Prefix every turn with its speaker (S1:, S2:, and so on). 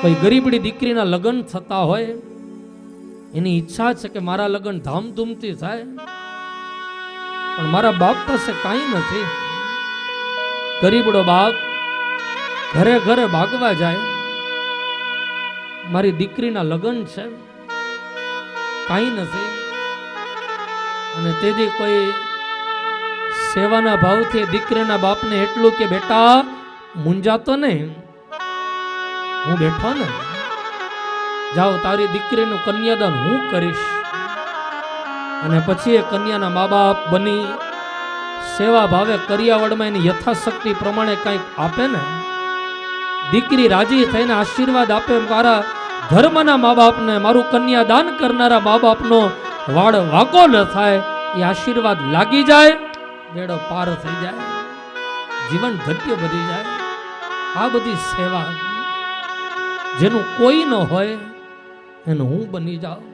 S1: કોઈ ગરીબડી દીકરીના લગ્ન થતા હોય, એની ઈચ્છા છે કે મારા લગ્ન ધામધૂમથી થાય, પણ મારા બાપ પાસે કાંઈ નથી. ગરીબડો બાપ ઘરે ઘરે ભાગવા જાય, મારી દીકરીના લગ્ન છે, કાંઈ નથી. અને તેથી કોઈ સેવાના ભાવથી દીકરીના બાપને એટલું કે બેટા મૂંઝાતો નહીં, હું બેઠો ને, જાઓ તારી દીકરીનું કન્યાદાન હું કરીશ. અને પછી એ કન્યાના મા બાપ બની સેવા ભાવે કરિયાવડમાં એની યથાશક્તિ પ્રમાણે કંઈક આપે ને, દીકરી રાજી થઈને આશીર્વાદ આપે, મારા ધર્મના મા બાપને, મારું કન્યાદાન કરનારા મા બાપનો વાળ વાંકો ન થાય, એ આશીર્વાદ લાગી જાય, બેડો પાર થઈ જાય, જીવન ધન્ય બની જાય. આ બધી સેવા જેનું કોઈ ન હોય એનું હું બની જાઉં.